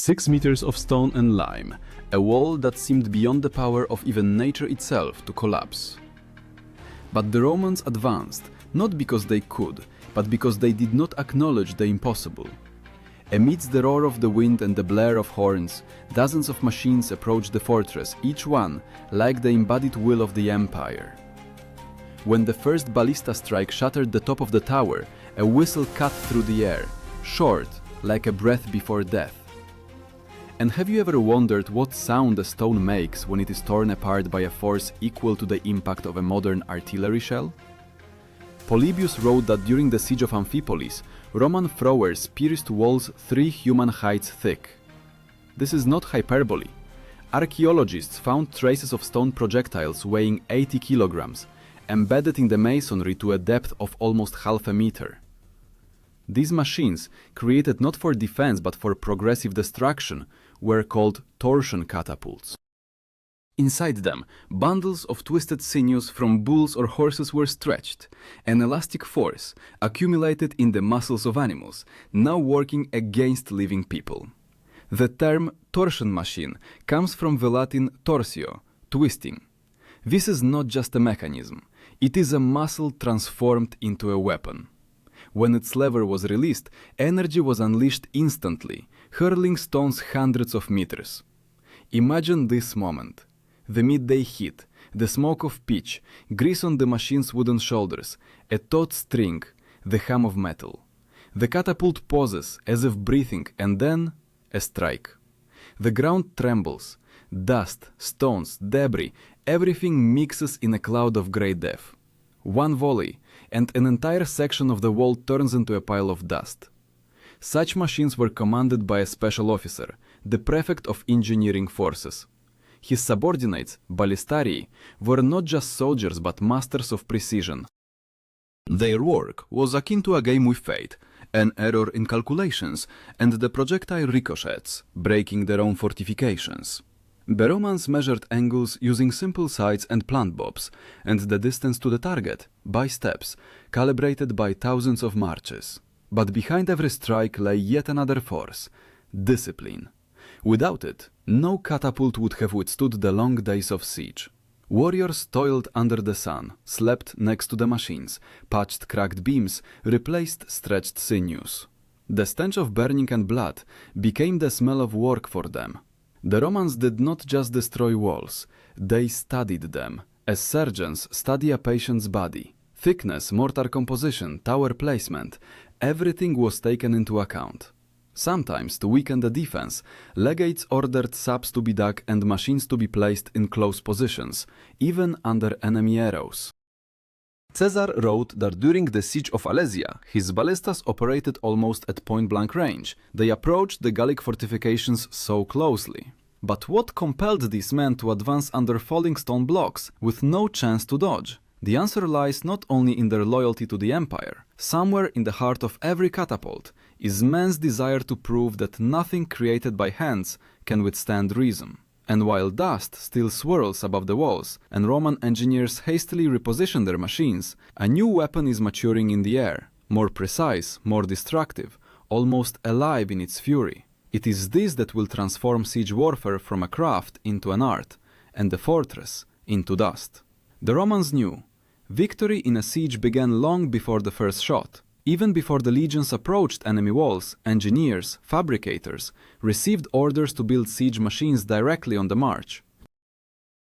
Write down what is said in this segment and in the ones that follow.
6 meters of stone and lime, a wall that seemed beyond the power of even nature itself to collapse. But the Romans advanced, not because they could, but because they did not acknowledge the impossible. Amidst the roar of the wind and the blare of horns, dozens of machines approached the fortress, each one like the embodied will of the empire. When the first ballista strike shattered the top of the tower, a whistle cut through the air, short, like a breath before death. And have you ever wondered what sound a stone makes when it is torn apart by a force equal to the impact of a modern artillery shell? Polybius wrote that during the siege of Amphipolis, Roman throwers pierced walls 3 human heights thick. This is not hyperbole. Archaeologists found traces of stone projectiles weighing 80 kilograms, embedded in the masonry to a depth of almost half a meter. These machines, created not for defense but for progressive destruction, were called torsion catapults. Inside them, bundles of twisted sinews from bulls or horses were stretched, an elastic force accumulated in the muscles of animals, now working against living people. The term torsion machine comes from the Latin torsio, twisting. This is not just a mechanism, it is a muscle transformed into a weapon. When its lever was released, energy was unleashed instantly, hurling stones hundreds of meters. Imagine this moment. The midday heat, the smoke of pitch, grease on the machine's wooden shoulders, a taut string, the hum of metal. The catapult pauses as if breathing, and then a strike. The ground trembles. Dust, stones, debris, everything mixes in a cloud of grey death. One volley, and an entire section of the wall turns into a pile of dust. Such machines were commanded by a special officer, the prefect of engineering forces. His subordinates, ballistarii, were not just soldiers but masters of precision. Their work was akin to a game with fate, an error in calculations, and the projectile ricochets, breaking their own fortifications. The Romans measured angles using simple sights and plant bobs, and the distance to the target by steps, calibrated by thousands of marches. But behind every strike lay yet another force: discipline. Without it, no catapult would have withstood the long days of siege. Warriors toiled under the sun, slept next to the machines, patched cracked beams, replaced stretched sinews. The stench of burning and blood became the smell of work for them. The Romans did not just destroy walls, they studied them, as surgeons study a patient's body. Thickness, mortar composition, tower placement, everything was taken into account. Sometimes, to weaken the defense, legates ordered subs to be dug and machines to be placed in close positions, even under enemy arrows. Caesar wrote that during the siege of Alesia, his ballistas operated almost at point-blank range. They approached the Gallic fortifications so closely. But what compelled these men to advance under falling stone blocks, with no chance to dodge? The answer lies not only in their loyalty to the empire. Somewhere in the heart of every catapult is man's desire to prove that nothing created by hands can withstand reason. And while dust still swirls above the walls, and Roman engineers hastily reposition their machines, a new weapon is maturing in the air, more precise, more destructive, almost alive in its fury. It is this that will transform siege warfare from a craft into an art, and the fortress into dust. The Romans knew victory in a siege began long before the first shot. Even before the legions approached enemy walls, engineers, fabricators, received orders to build siege machines directly on the march.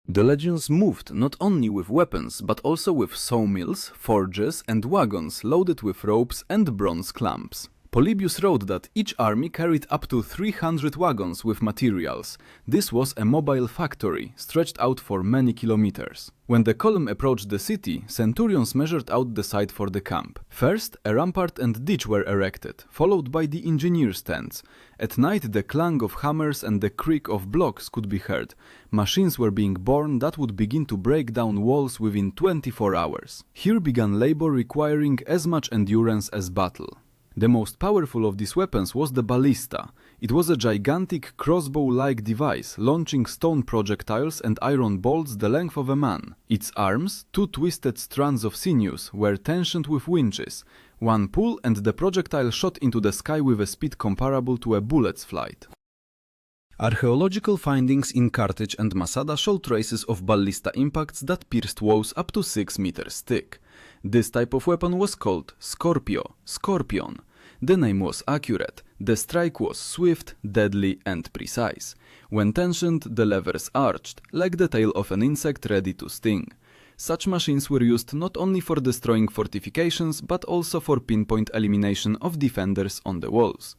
The legions moved not only with weapons, but also with sawmills, forges, and wagons loaded with ropes and bronze clamps. Polybius wrote that each army carried up to 300 wagons with materials. This was a mobile factory, stretched out for many kilometers. When the column approached the city, centurions measured out the site for the camp. First, a rampart and ditch were erected, followed by the engineers' tents. At night, the clang of hammers and the creak of blocks could be heard. Machines were being born that would begin to break down walls within 24 hours. Here began labor requiring as much endurance as battle. The most powerful of these weapons was the ballista. It was a gigantic crossbow-like device, launching stone projectiles and iron bolts the length of a man. Its arms, 2 twisted strands of sinews, were tensioned with winches. One pull and the projectile shot into the sky with a speed comparable to a bullet's flight. Archaeological findings in Carthage and Masada show traces of ballista impacts that pierced walls up to 6 meters thick. This type of weapon was called scorpion. The name was accurate, the strike was swift, deadly and precise. When tensioned, the levers arched, like the tail of an insect ready to sting. Such machines were used not only for destroying fortifications, but also for pinpoint elimination of defenders on the walls.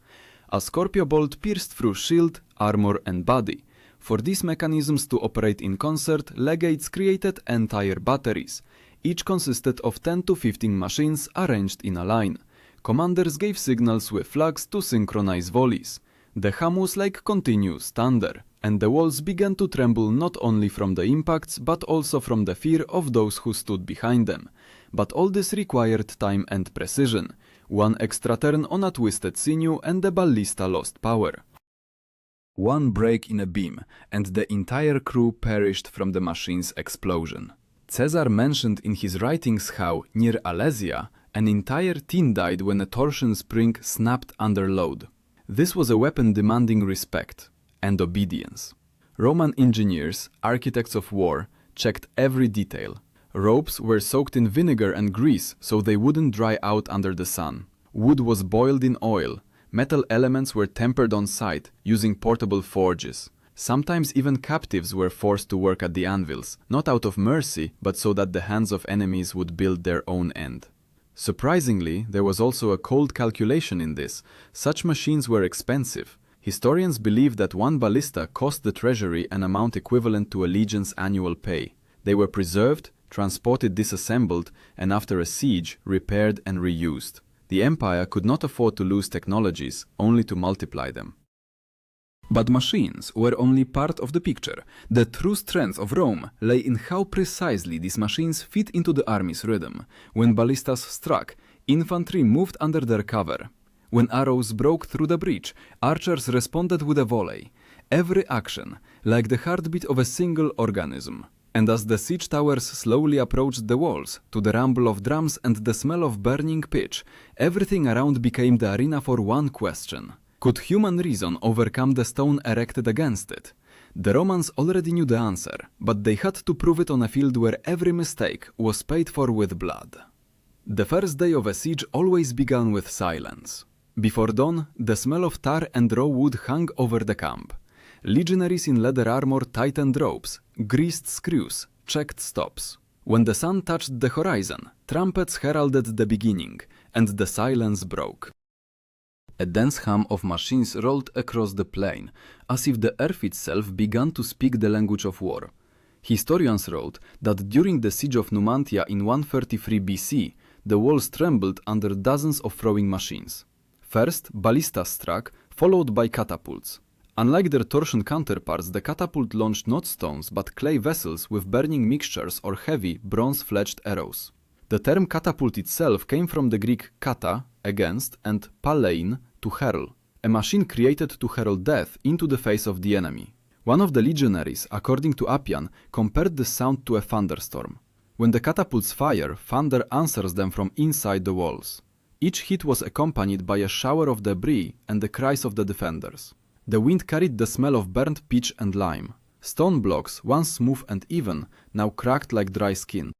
A Scorpio bolt pierced through shield, armor and body. For these mechanisms to operate in concert, legates created entire batteries. Each consisted of 10 to 15 machines arranged in a line. Commanders gave signals with flags to synchronize volleys. The hum was like continuous thunder, and the walls began to tremble not only from the impacts but also from the fear of those who stood behind them. But all this required time and precision. One extra turn on a twisted sinew and the ballista lost power. One break in a beam, and the entire crew perished from the machine's explosion. Caesar mentioned in his writings how, near Alesia, an entire team died when a torsion spring snapped under load. This was a weapon demanding respect and obedience. Roman engineers, architects of war, checked every detail. Ropes were soaked in vinegar and grease so they wouldn't dry out under the sun. Wood was boiled in oil. Metal elements were tempered on site, using portable forges. Sometimes even captives were forced to work at the anvils, not out of mercy, but so that the hands of enemies would build their own end. Surprisingly, there was also a cold calculation in this. Such machines were expensive. Historians believe that one ballista cost the treasury an amount equivalent to a legion's annual pay. They were preserved, transported disassembled, and after a siege, repaired and reused. The empire could not afford to lose technologies, only to multiply them. But machines were only part of the picture. The true strength of Rome lay in how precisely these machines fit into the army's rhythm. When ballistas struck, infantry moved under their cover. When arrows broke through the breach, archers responded with a volley. Every action, like the heartbeat of a single organism. And as the siege towers slowly approached the walls, to the rumble of drums and the smell of burning pitch, everything around became the arena for one question. Could human reason overcome the stone erected against it? The Romans already knew the answer, but they had to prove it on a field where every mistake was paid for with blood. The first day of a siege always began with silence. Before dawn, the smell of tar and raw wood hung over the camp. Legionaries in leather armor tightened ropes, greased screws, checked stops. When the sun touched the horizon, trumpets heralded the beginning, and the silence broke. A dense hum of machines rolled across the plain, as if the earth itself began to speak the language of war. Historians wrote that during the siege of Numantia in 133 BC, the walls trembled under dozens of throwing machines. First, ballistas struck, followed by catapults. Unlike their torsion counterparts, the catapult launched not stones but clay vessels with burning mixtures or heavy, bronze-fledged arrows. The term catapult itself came from the Greek kata, against, and palein, to hurl, a machine created to hurl death into the face of the enemy. One of the legionaries, according to Appian, compared the sound to a thunderstorm. When the catapults fire, thunder answers them from inside the walls. Each hit was accompanied by a shower of debris and the cries of the defenders. The wind carried the smell of burnt pitch and lime. Stone blocks, once smooth and even, now cracked like dry skin.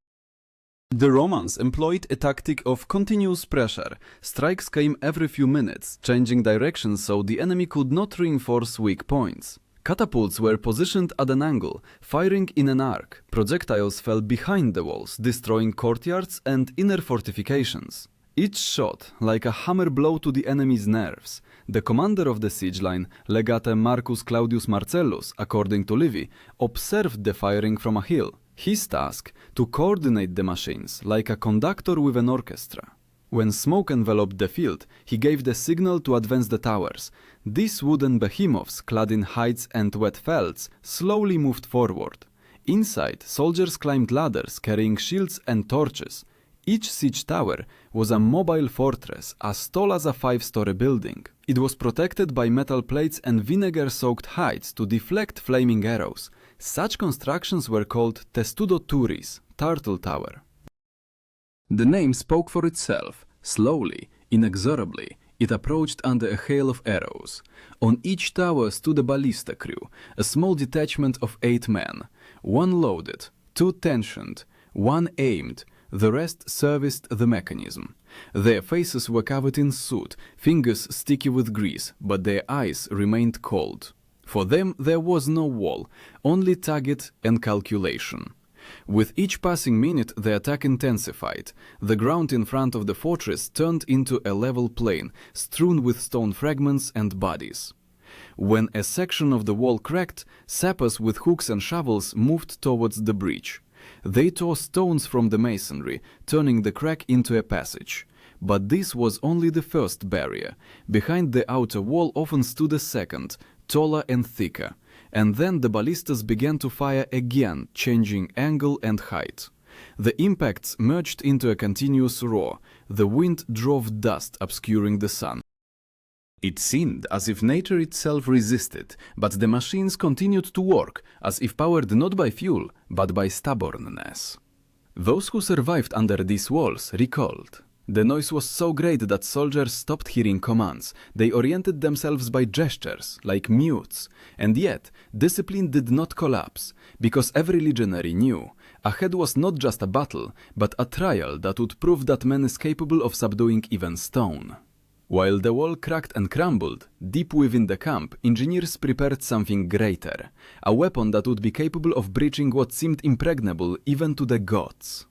The Romans employed a tactic of continuous pressure. Strikes came every few minutes, changing direction so the enemy could not reinforce weak points. Catapults were positioned at an angle, firing in an arc. Projectiles fell behind the walls, destroying courtyards and inner fortifications. Each shot like a hammer blow to the enemy's nerves. The commander of the siege line, Legate Marcus Claudius Marcellus, according to Livy, observed the firing from a hill. His task, to coordinate the machines, like a conductor with an orchestra. When smoke enveloped the field, he gave the signal to advance the towers. These wooden behemoths, clad in hides and wet felts, slowly moved forward. Inside, soldiers climbed ladders carrying shields and torches. Each siege tower was a mobile fortress as tall as a 5-story building. It was protected by metal plates and vinegar-soaked hides to deflect flaming arrows. Such constructions were called testudo turis, turtle tower. The name spoke for itself. Slowly, inexorably, It approached under a hail of arrows. On each tower stood a ballista crew, a small detachment of 8 men. 1 loaded, 2 tensioned, 1 aimed, the rest serviced the mechanism. Their faces were covered in soot, fingers sticky with grease, but their eyes remained cold. For them there was no wall, only target and calculation. With each passing minute the attack intensified. The ground in front of the fortress turned into a level plain, strewn with stone fragments and bodies. When a section of the wall cracked, sappers with hooks and shovels moved towards the breach. They tore stones from the masonry, turning the crack into a passage. But this was only the first barrier. Behind the outer wall often stood a second, taller and thicker. And then the ballistas began to fire again, changing angle and height. The impacts merged into a continuous roar. The wind drove dust, obscuring the sun. It seemed as if nature itself resisted, but the machines continued to work, as if powered not by fuel, but by stubbornness. Those who survived under these walls recalled. The noise was so great that soldiers stopped hearing commands. They oriented themselves by gestures, like mutes. And yet, discipline did not collapse, because every legionary knew ahead was not just a battle, but a trial that would prove that man is capable of subduing even stone. While the wall cracked and crumbled, deep within the camp, engineers prepared something greater, a weapon that would be capable of breaching what seemed impregnable even to the gods.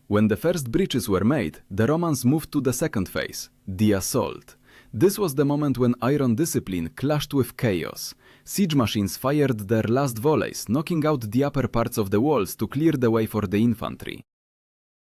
When the first breaches were made, the Romans moved to the second phase, the assault. This was the moment when iron discipline clashed with chaos. Siege machines fired their last volleys, knocking out the upper parts of the walls to clear the way for the infantry.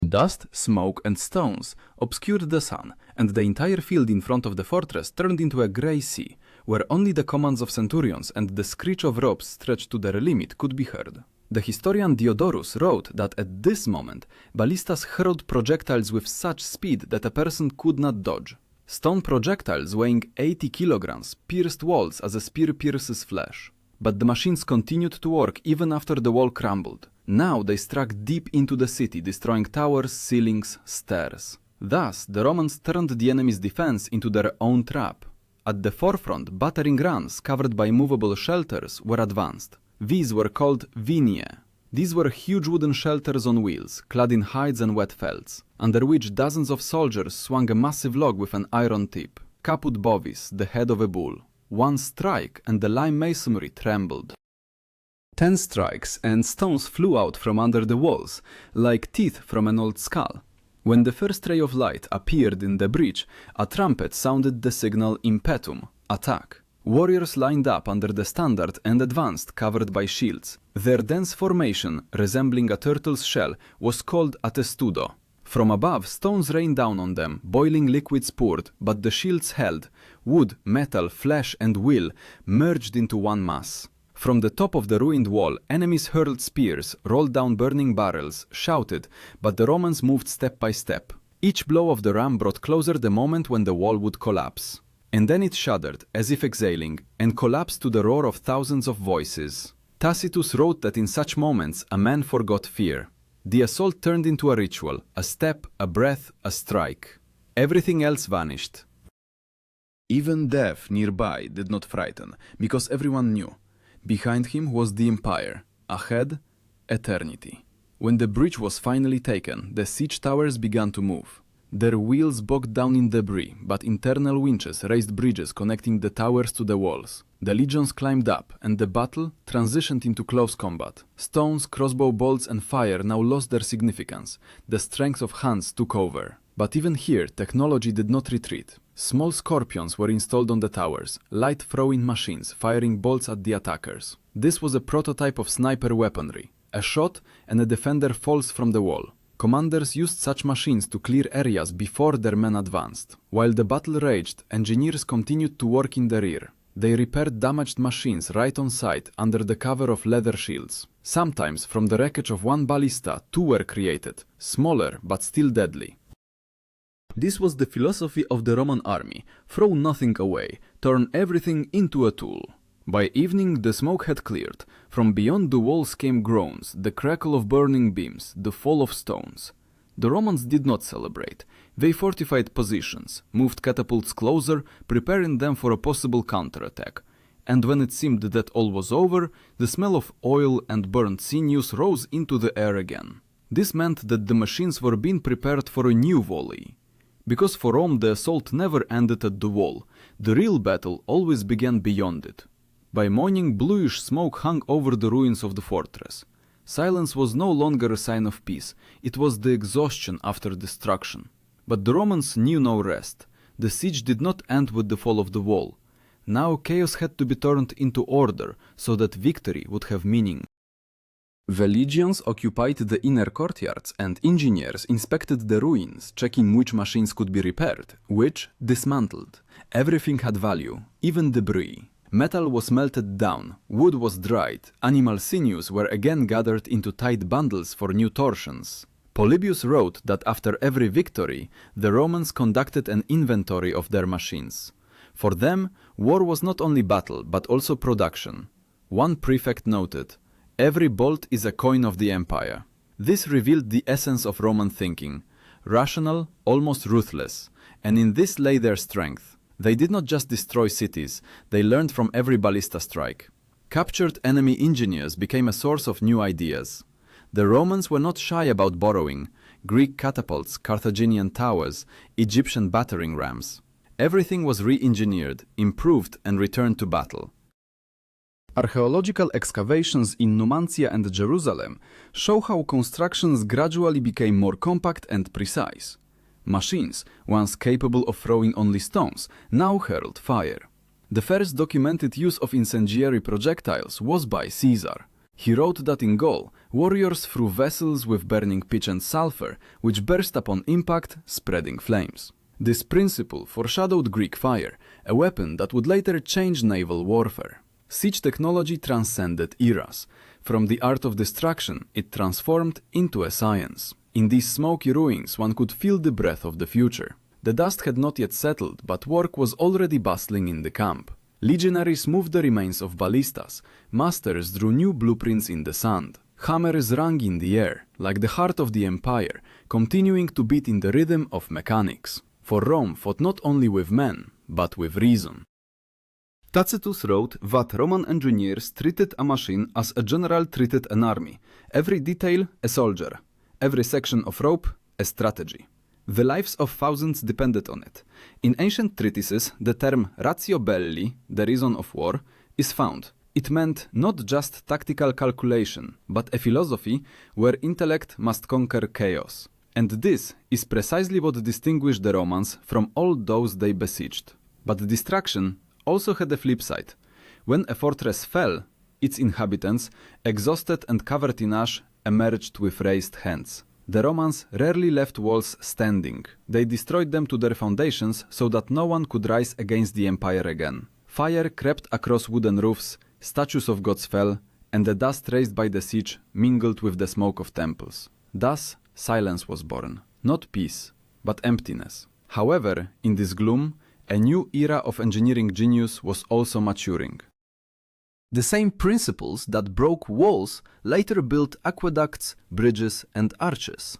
Dust, smoke and stones obscured the sun, and the entire field in front of the fortress turned into a grey sea, where only the commands of centurions and the screech of ropes stretched to their limit could be heard. The historian Diodorus wrote that at this moment, ballistas hurled projectiles with such speed that a person could not dodge. Stone projectiles weighing 80 kilograms pierced walls as a spear pierces flesh. But the machines continued to work even after the wall crumbled. Now they struck deep into the city, destroying towers, ceilings, stairs. Thus, the Romans turned the enemy's defense into their own trap. At the forefront, battering rams covered by movable shelters were advanced. These were called vinie. These were huge wooden shelters on wheels, clad in hides and wet felts, under which dozens of soldiers swung a massive log with an iron tip. Caput bovis, the head of a bull. 1 strike and the lime masonry trembled. 10 strikes and stones flew out from under the walls, like teeth from an old skull. When the first ray of light appeared in the breach, a trumpet sounded the signal impetum, attack. Warriors lined up under the standard and advanced, covered by shields. Their dense formation, resembling a turtle's shell, was called a testudo. From above, stones rained down on them, boiling liquids poured, but the shields held. Wood, metal, flesh and will merged into one mass. From the top of the ruined wall, enemies hurled spears, rolled down burning barrels, shouted, but the Romans moved step by step. Each blow of the ram brought closer the moment when the wall would collapse. And then it shuddered, as if exhaling, and collapsed to the roar of thousands of voices. Tacitus wrote that in such moments a man forgot fear. The assault turned into a ritual, a step, a breath, a strike. Everything else vanished. Even death nearby did not frighten, because everyone knew. Behind him was the empire, ahead, eternity. When the bridge was finally taken, the siege towers began to move. Their wheels bogged down in debris, but internal winches raised bridges connecting the towers to the walls. The legions climbed up, and the battle transitioned into close combat. Stones, crossbow bolts and fire now lost their significance. The strength of hands took over. But even here, technology did not retreat. Small scorpions were installed on the towers, light throwing machines firing bolts at the attackers. This was a prototype of sniper weaponry. A shot and a defender falls from the wall. Commanders used such machines to clear areas before their men advanced. While the battle raged, engineers continued to work in the rear. They repaired damaged machines right on site under the cover of leather shields. Sometimes from the wreckage of one ballista, 2 were created, smaller but still deadly. This was the philosophy of the Roman army: throw nothing away, turn everything into a tool. By evening the smoke had cleared. From beyond the walls came groans, the crackle of burning beams, the fall of stones. The Romans did not celebrate. They fortified positions, moved catapults closer, preparing them for a possible counterattack. And when it seemed that all was over, the smell of oil and burnt sinews rose into the air again. This meant that the machines were being prepared for a new volley. Because for Rome the assault never ended at the wall, the real battle always began beyond it. By morning, bluish smoke hung over the ruins of the fortress. Silence was no longer a sign of peace, it was the exhaustion after destruction. But the Romans knew no rest. The siege did not end with the fall of the wall. Now chaos had to be turned into order, so that victory would have meaning. The legions occupied the inner courtyards and engineers inspected the ruins, checking which machines could be repaired, which dismantled. Everything had value, even debris. Metal was melted down, wood was dried, animal sinews were again gathered into tight bundles for new torsions. Polybius wrote that after every victory, the Romans conducted an inventory of their machines. For them, war was not only battle, but also production. One prefect noted, "Every bolt is a coin of the empire." This revealed the essence of Roman thinking, rational, almost ruthless, and in this lay their strength. They did not just destroy cities, they learned from every ballista strike. Captured enemy engineers became a source of new ideas. The Romans were not shy about borrowing Greek catapults, Carthaginian towers, Egyptian battering rams. Everything was re-engineered, improved, and returned to battle. Archaeological excavations in Numantia and Jerusalem show how constructions gradually became more compact and precise. Machines, once capable of throwing only stones, now hurled fire. The first documented use of incendiary projectiles was by Caesar. He wrote that in Gaul, warriors threw vessels with burning pitch and sulfur, which burst upon impact, spreading flames. This principle foreshadowed Greek fire, a weapon that would later change naval warfare. Siege technology transcended eras. From the art of destruction, it transformed into a science. In these smoky ruins, one could feel the breath of the future. The dust had not yet settled, but work was already bustling in the camp. Legionaries moved the remains of ballistas. Masters drew new blueprints in the sand. Hammers rang in the air, like the heart of the empire, continuing to beat in the rhythm of mechanics. For Rome fought not only with men, but with reason. Tacitus wrote that Roman engineers treated a machine as a general treated an army, every detail a soldier, every section of rope a strategy. The lives of thousands depended on it. In ancient treatises, the term ratio belli, the reason of war, is found. It meant not just tactical calculation, but a philosophy where intellect must conquer chaos. And this is precisely what distinguished the Romans from all those they besieged. But destruction also had a flip side. When a fortress fell, its inhabitants, exhausted and covered in ash, emerged with raised hands. The Romans rarely left walls standing. They destroyed them to their foundations so that no one could rise against the empire again. Fire crept across wooden roofs, statues of gods fell, and the dust raised by the siege mingled with the smoke of temples. Thus, silence was born. Not peace, but emptiness. However, in this gloom, a new era of engineering genius was also maturing. The same principles that broke walls later built aqueducts, bridges, and arches.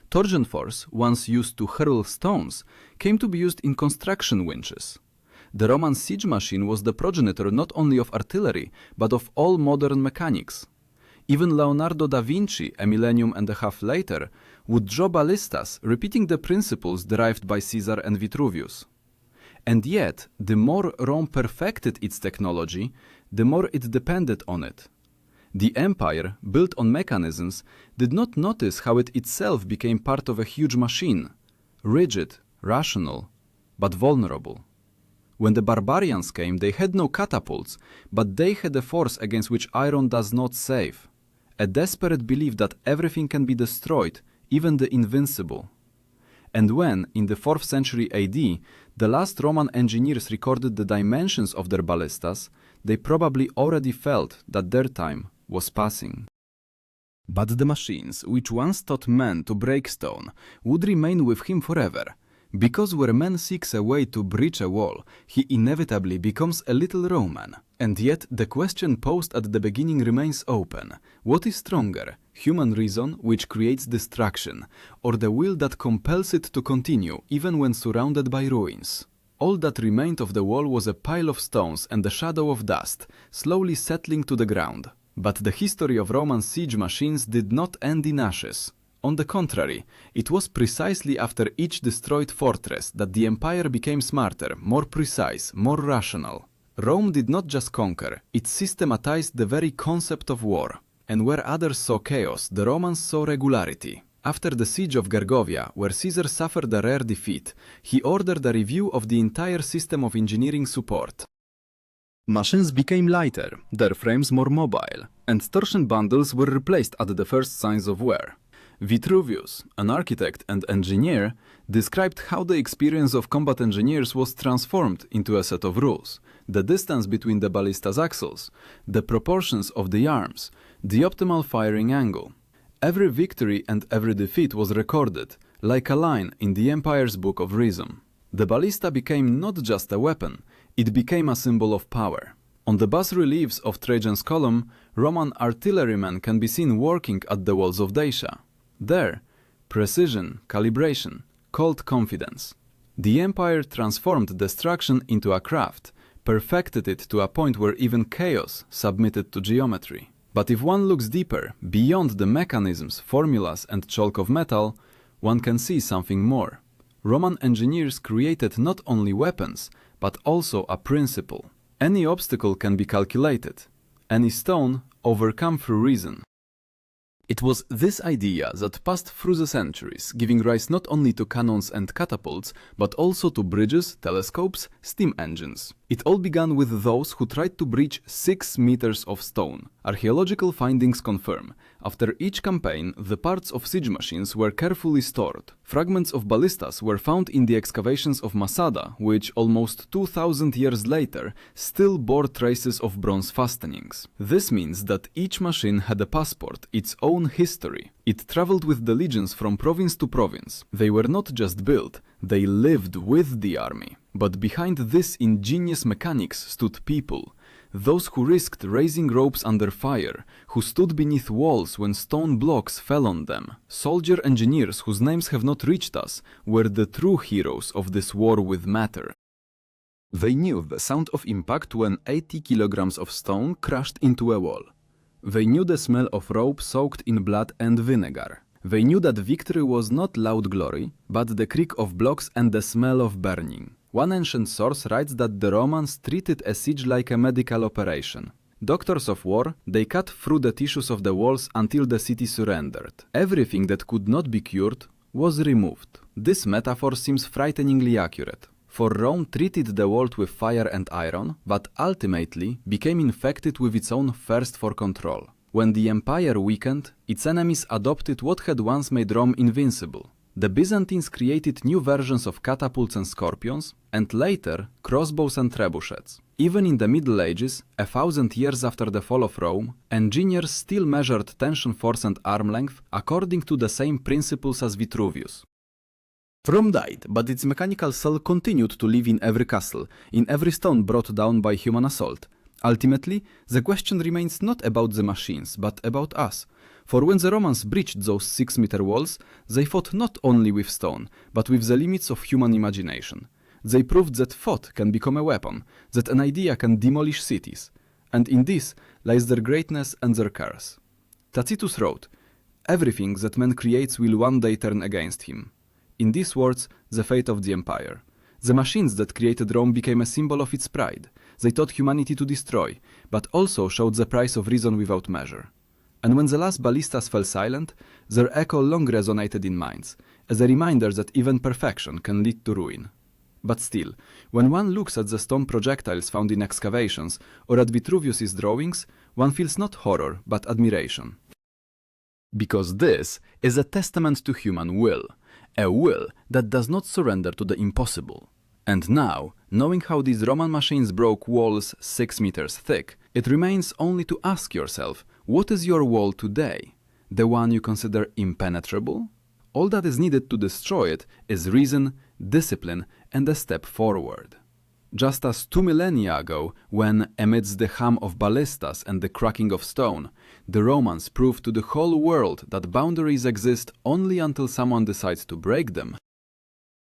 Torsion force, once used to hurl stones, came to be used in construction winches. The Roman siege machine was the progenitor not only of artillery, but of all modern mechanics. Even Leonardo da Vinci, a millennium and a half later, would draw ballistas, repeating the principles derived by Caesar and Vitruvius. And yet, the more Rome perfected its technology, the more it depended on it. The empire, built on mechanisms, did not notice how it itself became part of a huge machine, rigid, rational, but vulnerable. When the barbarians came, they had no catapults, but they had a force against which iron does not save. A desperate belief that everything can be destroyed, even the invincible. And when, in the 4th century AD, the last Roman engineers recorded the dimensions of their ballistas, they probably already felt that their time was passing. But the machines, which once taught man to break stone, would remain with him forever. Because where man seeks a way to breach a wall, he inevitably becomes a little Roman. And yet the question posed at the beginning remains open. What is stronger, human reason, which creates destruction, or the will that compels it to continue even when surrounded by ruins? All that remained of the wall was a pile of stones and a shadow of dust, slowly settling to the ground. But the history of Roman siege machines did not end in ashes. On the contrary, it was precisely after each destroyed fortress that the empire became smarter, more precise, more rational. Rome did not just conquer, it systematized the very concept of war. And where others saw chaos, the Romans saw regularity. After the siege of Gergovia, where Caesar suffered a rare defeat, he ordered a review of the entire system of engineering support. Machines became lighter, their frames more mobile, and torsion bundles were replaced at the first signs of wear. Vitruvius, an architect and engineer, described how the experience of combat engineers was transformed into a set of rules: the distance between the ballistas' axles, the proportions of the arms, the optimal firing angle. Every victory and every defeat was recorded, like a line in the empire's book of reason. The ballista became not just a weapon, it became a symbol of power. On the bas-reliefs of Trajan's column, Roman artillerymen can be seen working at the walls of Dacia. There, precision, calibration, called confidence. The empire transformed destruction into a craft, perfected it to a point where even chaos submitted to geometry. But if one looks deeper, beyond the mechanisms, formulas and chalk of metal, one can see something more. Roman engineers created not only weapons, but also a principle. Any obstacle can be calculated, any stone overcome through reason. It was this idea that passed through the centuries, giving rise not only to cannons and catapults, but also to bridges, telescopes, steam engines. It all began with those who tried to breach 6 meters of stone. Archaeological findings confirm, after each campaign, the parts of siege machines were carefully stored. Fragments of ballistas were found in the excavations of Masada, which almost 2000 years later still bore traces of bronze fastenings. This means that each machine had a passport, its own history. It traveled with the legions from province to province. They were not just built, they lived with the army. But behind this ingenious mechanics stood people, those who risked raising ropes under fire, who stood beneath walls when stone blocks fell on them. Soldier engineers whose names have not reached us were the true heroes of this war with matter. They knew the sound of impact when 80 kilograms of stone crashed into a wall. They knew the smell of rope soaked in blood and vinegar. They knew that victory was not loud glory, but the creak of blocks and the smell of burning. One ancient source writes that the Romans treated a siege like a medical operation. Doctors of war, they cut through the tissues of the walls until the city surrendered. Everything that could not be cured was removed. This metaphor seems frighteningly accurate. For Rome treated the world with fire and iron, but ultimately became infected with its own thirst for control. When the empire weakened, its enemies adopted what had once made Rome invincible. The Byzantines created new versions of catapults and scorpions, and later crossbows and trebuchets. Even in the Middle Ages, 1000 years after the fall of Rome, engineers still measured tension force and arm length according to the same principles as Vitruvius. Rome died, but its mechanical soul continued to live in every castle, in every stone brought down by human assault. Ultimately, the question remains not about the machines, but about us. For when the Romans breached those 6-meter walls, they fought not only with stone, but with the limits of human imagination. They proved that thought can become a weapon, that an idea can demolish cities. And in this lies their greatness and their curse. Tacitus wrote, "Everything that man creates will one day turn against him." In these words, the fate of the empire. The machines that created Rome became a symbol of its pride. They taught humanity to destroy, but also showed the price of reason without measure. And when the last ballistas fell silent, their echo long resonated in minds, as a reminder that even perfection can lead to ruin. But still, when one looks at the stone projectiles found in excavations or at Vitruvius's drawings, one feels not horror, but admiration. Because this is a testament to human will, a will that does not surrender to the impossible. And now, knowing how these Roman machines broke walls 6 meters thick, it remains only to ask yourself, what is your wall today? The one you consider impenetrable? All that is needed to destroy it is reason, discipline, and a step forward. Just as 2 millennia ago, when, amidst the hum of ballistas and the cracking of stone, the Romans proved to the whole world that boundaries exist only until someone decides to break them,